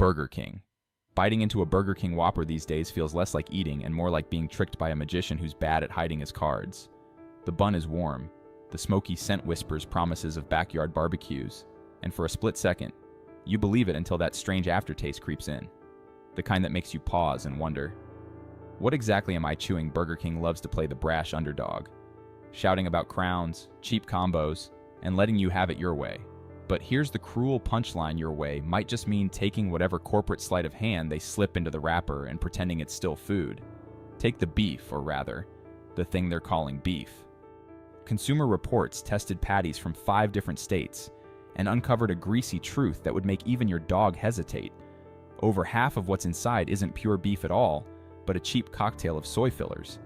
Burger King. Biting into a Burger King Whopper these days feels less like eating and more like being tricked by a magician who's bad at hiding his cards. The bun is warm. The smoky scent whispers promises of backyard barbecues. And for a split second, you believe it until that strange aftertaste creeps in. The kind that makes you pause and wonder, what exactly am I chewing? Burger King loves to play the brash underdog, shouting about crowns, cheap combos, and letting you have it your way. But here's the cruel punchline: your way might just mean taking whatever corporate sleight of hand they slip into the wrapper and pretending it's still food. Take the beef, or rather, the thing they're calling beef. Consumer Reports tested patties from 5 different states and uncovered a greasy truth that would make even your dog hesitate. Over half of what's inside isn't pure beef at all, but a cheap cocktail of soy fillers,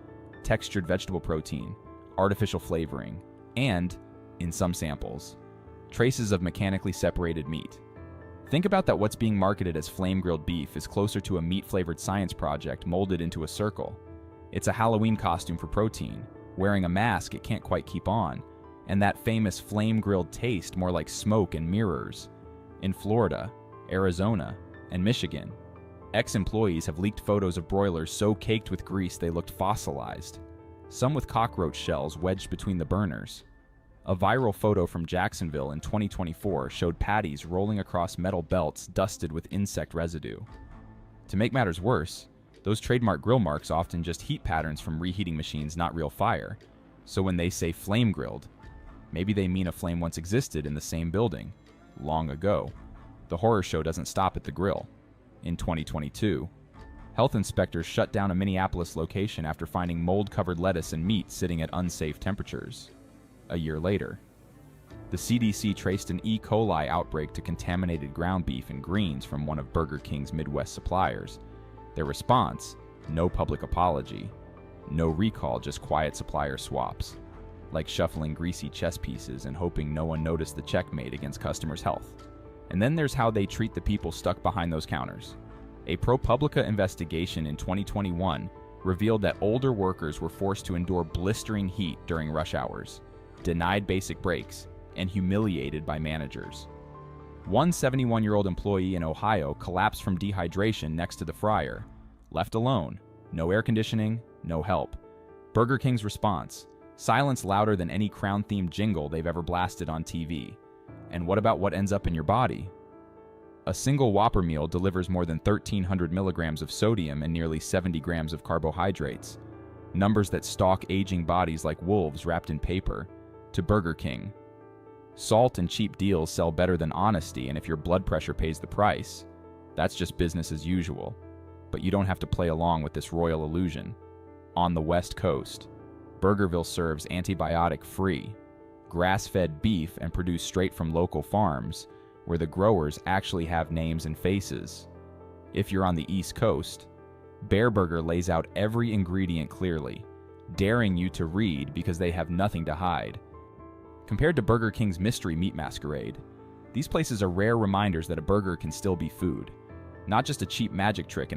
textured vegetable protein, artificial flavoring, and, in some samples, traces of mechanically separated meat. Think about that. What's being marketed as flame-grilled beef is closer to a meat-flavored science project molded into a circle. It's a Halloween costume for protein, wearing a mask it can't quite keep on, and that famous flame-grilled taste more like smoke and mirrors. In Florida, Arizona, and Michigan, ex-employees have leaked photos of broilers so caked with grease they looked fossilized, some with cockroach shells wedged between the burners. A viral photo from Jacksonville in 2024 showed patties rolling across metal belts dusted with insect residue. To make matters worse, those trademark grill marks often just heat patterns from reheating machines, not real fire. So when they say flame grilled, maybe they mean a flame once existed in the same building, long ago. The horror show doesn't stop at the grill. In 2022, health inspectors shut down a Minneapolis location after finding mold-covered lettuce and meat sitting at unsafe temperatures. A year later, the CDC traced an E. coli outbreak to contaminated ground beef and greens from one of Burger King's Midwest suppliers. Their response: no public apology, no recall, just quiet supplier swaps, like shuffling greasy chess pieces and hoping no one noticed the checkmate against customers' health. And then there's how they treat the people stuck behind those counters. A ProPublica investigation in 2021 revealed that older workers were forced to endure blistering heat during rush hours, denied basic breaks, and humiliated by managers. One 71-year-old employee in Ohio collapsed from dehydration next to the fryer, left alone, no air conditioning, no help. Burger King's response: silence louder than any Crown-themed jingle they've ever blasted on TV. And what about what ends up in your body? A single Whopper meal delivers more than 1,300 milligrams of sodium and nearly 70 grams of carbohydrates, numbers that stalk aging bodies like wolves wrapped in paper. To Burger King, salt and cheap deals sell better than honesty, and if your blood pressure pays the price, that's just business as usual. But you don't have to play along with this royal illusion. On the West Coast, Burgerville serves antibiotic-free, grass-fed beef and produced straight from local farms, where the growers actually have names and faces. If you're on the East Coast, Bear Burger lays out every ingredient clearly, daring you to read because they have nothing to hide. Compared to Burger King's mystery meat masquerade, these places are rare reminders that a burger can still be food, not just a cheap magic trick in a